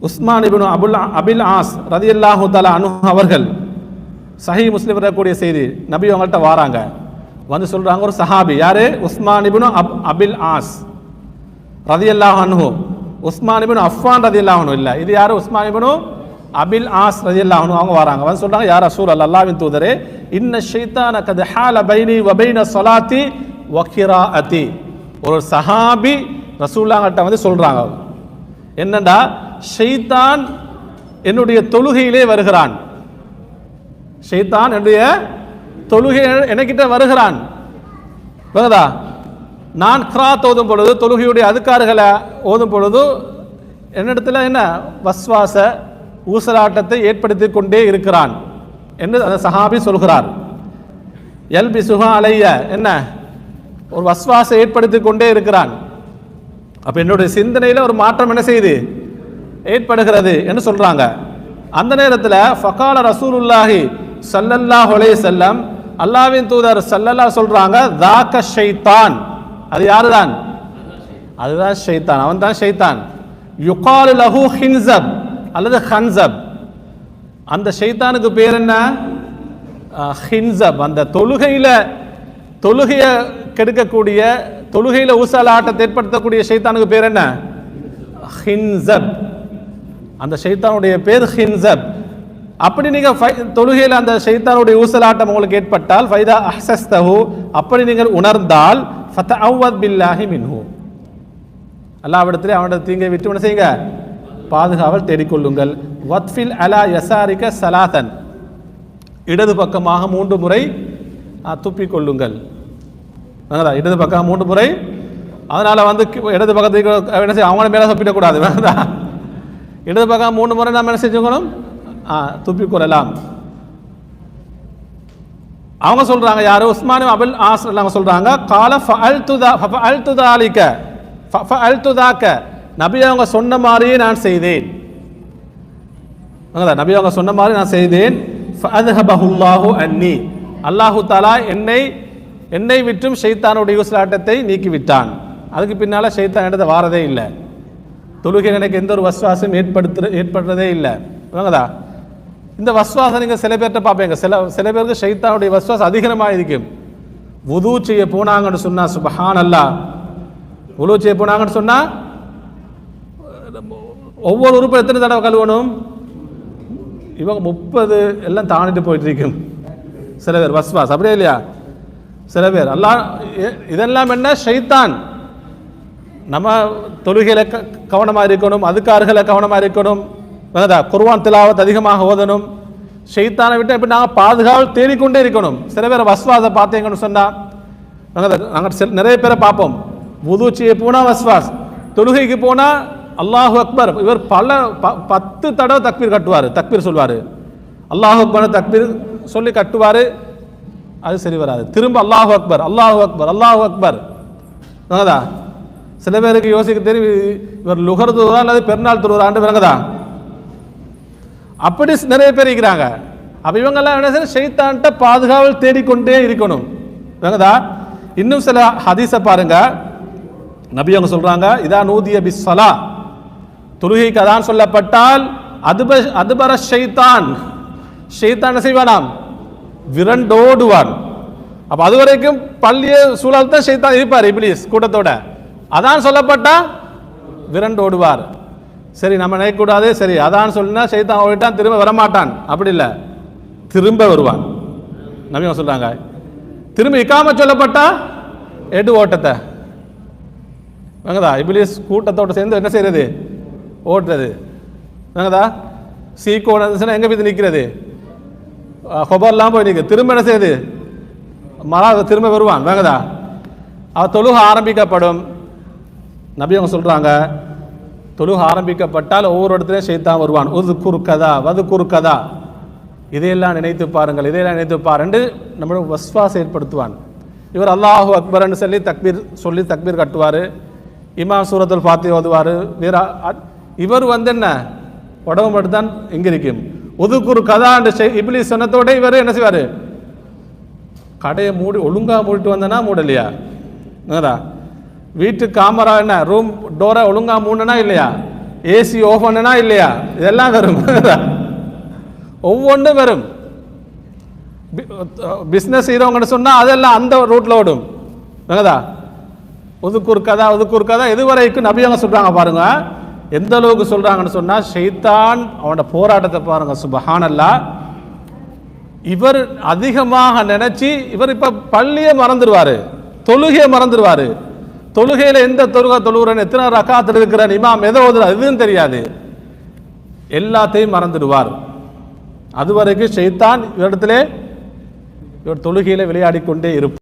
உஸ்மான் இப்னு அபில் as ரதியல்லாஹு தஆலா அன்ஹு அவர்கள் சஹீஹ் முஸ்லிம் வரக்கூடிய செய்தி, நபி அவங்கள்ட்ட வாராங்க, வந்து சொல்றாங்க, ஒரு சஹாபி, யாரு? உஸ்மான் இப்னு அபில் ஆஸ் ரதியல்லாஹு அன்ஹு. உஸ்மான் இப்னு அஃபான் ரதியல்லாஹு அன்ஹு இல்ல, இது யாரு? உஸ்மான் இப்னு அபில் ஆஸ் ரதியல்லாஹு அன்ஹு. அவங்க வராங்க, வந்து சொல்றாங்க, யா ரசூலல்லாஹ், அல்லாஹ்வின் தூதரே, இன்ன ஷைத்தான கத் ஹால பைனி வ பைன ஸலாத்தி வ கிராஅத்தி. ஒரு சஹாபி ரசூலுல்லாஹ் கிட்ட வந்து சொல்றாங்க, என்னடா, ஷைத்தான் என்னுடைய தொழுகையிலே வருகிறான், ஷைத்தான் என்னுடைய தொழுகை என்கிட்ட வருகிறான். நான் கிராத் ஓதும் பொழுது, தொழுகையுடைய அதுக்காறுகளை ஓதும் பொழுது என்னிடத்தில் என்ன வஸ்வாச ஊசலாட்டத்தை ஏற்படுத்தி கொண்டே இருக்கிறான் என்று அந்த சஹாபி சொல்கிறார். எல்பி சுஹா அலைய, என்ன ஒரு வஸ்வாசை ஏற்படுத்தி கொண்டே இருக்கிறான். அப்ப என்னுடைய சிந்தனையில் ஒரு மாற்றம் என்ன செய்யுது, ஏற்படுகிறது என்று சொல்றாங்க. அந்த நேரத்தில் ஃபகால ரசூலுல்லாஹி ஸல்லல்லாஹு அலைஹி வஸல்லம், அல்லாஹ்வின் தூதர் ஸல்லல்லாஹு சொல்றாங்க, தாக்க ஷைத்தான், அது யாருதான்? அதுதான் ஷைத்தான், அவன் தான் ஷைத்தான். யுகாலு லஹு ஹின்ஸப் அல்லது ஹன்ஸப். அந்த ஷைத்தானுக்கு பேர் என்ன? ஹின்ஸப். அந்த தொழுகையை கெடுக்கக்கூடிய, தொழுகையில ஊசலாட்டத்தை ஏற்படுத்தக்கூடிய ஷைத்தானுக்கு பேர் என்ன? ஹின்ஸப். அந்த ஷைத்தானுடைய பேர் ஹின்ஸப். அப்படி நீங்க தொழுகையில் அந்த ஷைத்தானுடைய ஊசலாட்டம் உங்களுக்கு ஏற்பட்டால், ஃபைதா அஹ்ஸஸ்தஹு, அப்படி நீங்கள் உணர்ந்தால், ஃபதஅவ்வது பில்லாஹி மின்ஹு, அல்லாஹ்விடத்திலே அவனுடைய தீங்கை விட்டு என்ன செய்யுங்க, பாதுகாவல் தேடிக்கொள்ளுங்கள். வத்ஃபில் அலா யசாரிக ஸலாதன், இடது பக்கமாக 3 முறை துப்பிக்கொள்ளுங்கள். இடது பக்கம் 3 முறை. அதனால வந்து இடது பக்கத்துக்கு என்ன செய்ய, அவங்கள மேலே துப்பிடக்கூடாது. இடது பக்கம் 3 முறை நாம் என்ன செஞ்சுக்கணும், துப்பிக்கொள்ளலாம். அவங்க சொல்றாங்க, யாரு? உஸ்மான் அபில் ஆஸ் சொல்றாங்க, கால ஃபஅல்து தாலிக ஃபஅல்து தாக்க, நபி அவங்க சொன்ன மாதிரியே நான் செய்தேன். நபி அவங்க சொன்ன மாதிரி நான் செய்தேன். ஃபஅத்ஹபஹுல்லாஹு அன்னி, அல்லாஹு தஆலா என்னை விட்டும் ஷைத்தானுடைய ஊசலாட்டத்தை நீக்கிவிட்டான். அதுக்கு பின்னால ஷைத்தான் இடத்த வாரதே இல்லை. தொழுகை எனக்கு எந்த ஒரு வஸ்வாசம் ஏற்படுறதே இல்லை. இந்த வஸ்வாசம் நீங்கள் சில பேர்கிட்ட பார்ப்பீங்க, சில பேருக்கு ஷைத்தானுடைய வஸ்வாசம் அதிகமாக இருக்கும். வுது செய்ய போனாங்கன்னு சொன்னா, சுப்ஹானல்லாஹ், வுது செய்ய போனாங்கன்னு சொன்னா ஒவ்வொரு உறுப்பு எத்தனை தடவை கழுவணும்? இவங்க 30 எல்லாம் தாண்டிட்டு போயிட்டு இருக்கும். சில பேர் வஸ்வாஸ், அப்படியே இல்லையா? சில பேர் இதெல்லாம் என்ன, ஷைத்தான். நம்ம தொழுகையில கவனமாக இருக்கணும், அதுக்காறுகளை கவனமாக இருக்கணும், குர்ஆன் திலாவத் அதிகமாக ஓதணும். ஷைத்தானை விட்டு எப்படி நாங்கள் பாதுகாவல் தேடிக்கொண்டே இருக்கணும். சில பேரை வஸ்வாஸை பார்த்தீங்கன்னு சொன்னால், நாங்கள் நிறைய பேரை பார்ப்போம், வுது செய்ய போனால் வஸ்வாஸ், தொழுகைக்கு போனால் அல்லாஹு அக்பர், இவர் 10 தடவை தக்பீர் கட்டுவார், தக்பீர் சொல்வார், அல்லாஹு அக்பர் தக்பீர் சொல்லி கட்டுவார், அது சரி வராது. திரும்ப அல்லாஹு அக்பர், அல்லாஹு அக்பர், அல்லாஹு அக்பர். சில பேருக்கு யோசிக்க தெரியும், இவர் லுகர் தொழுவா அல்லது பெருநாள் தொழுவாண்டு விளங்குதா? அப்படி நிறைய பேர் இருக்கிறாங்க. அப்ப இவங்கெல்லாம் என்ன செய்ய, ஷைத்தான்ட்ட பாதுகாவல் தேடிக்கொண்டே இருக்கணும். விளங்குதா? இன்னும் சில ஹதீஸை பாருங்க, நபி அவங்க சொல்றாங்க, இதா நூதிய பிஸ்ஸலா, தொழுகைக்கு அதான் சொல்லப்பட்டால், அதுபர ஷைத்தான், ஷைத்தான் என்ன செய்வானாம், விரண்டோடுவான். அப்ப அது வரைக்கும் பள்ளிய சூழல் தான் ஷைத்தான் இருப்பார், இப்லீஸ் கூட்டத்தோட. அதான் சொல்லப்பட்டா விரண்டோடுவார். சரி, நம்ம நினைக்கக்கூடாது, சரி அதான் சொல்லினா ஷைத்தான் ஓடிட்டான், திரும்ப வரமாட்டான், அப்படி இல்லை, திரும்ப வருவான். நபி அவங்க சொல்றாங்க, திரும்ப இக்காம சொல்லப்பட்டா எடு ஓட்டத்தை. இப்லீஸ் கூட்டத்தோட சேர்ந்து என்ன செய்யறது, ஓட்டுறது. சீக்கோட எங்க போய் நிற்கிறது, கொபர்லாம் போய் நிற்க, திரும்ப என்ன செய்யுது, திரும்ப வருவான். அவ தொழுக ஆரம்பிக்கப்படும். நபி அவங்க சொல்றாங்க, தொழுக ஆரம்பிக்கப்பட்டால் ஒவ்வொரு இடத்துலையும் ஷைத்தான் வருவான். உது குறுக்கதா வது குறுக்கதா, இதையெல்லாம் நினைத்து பாருங்கள், இதையெல்லாம் நினைத்து பாருங்கள், நம்மளோட வஸ்வாஸ் ஏற்படுத்துவான். இவர் அல்லாஹு அக்பர்ன்னு சொல்லி தக்பீர் கட்டுவார், இமாம் சூரத்துல் ஃபாத்திஹா ஓதுவார். வேற இவர் வந்து என்ன உடம்பு மட்டும் தான் இங்க இருக்கும். உதுக்குரு கதா இப்லீஸ் சொன்னதோட இவர் என்ன செய்வார், கடையை ஒழுங்கா மூடிட்டு வந்தனா மூடலையா, வீட்டு காமரா என்ன ரூம் டோரை ஒழுங்கா மூடனா இல்லையா, ஏசி ஆஃப் பண்ணனா இல்லையா, இதெல்லாம் வரும். ஒவ்வொன்றும் வரும். பிஸ்னஸ் செய்கிறவங்கன்னு சொன்னால் அதெல்லாம் அந்த ரூட்டில் ஓடும். வேங்கதா உதுக்கூர் கதா எது வரைக்கும் நபியவங்க சொல்கிறாங்க பாருங்க. எந்த அளவுக்கு சொல்கிறாங்கன்னு சொன்னால், ஷைத்தான் அவனோட போராட்டத்தை பாருங்க. சுபஹானல்லாஹ். இவர் அதிகமாக நினைச்சு இவர் இப்ப பள்ளியை மறந்துடுவாரு, தொழுகையை மறந்துடுவாரு. தொழுகையில எந்த தொழுகிறேன், எத்தனை ரக்காத் இருக்கிறேன், இமாம் எதை ஓதுறார் எதுவும் தெரியாது, எல்லாத்தையும் மறந்துடுவார். அது வரைக்கும் ஷைத்தான் இவரிடத்திலே இவர் தொழுகையில விளையாடி கொண்டே இருப்பார்.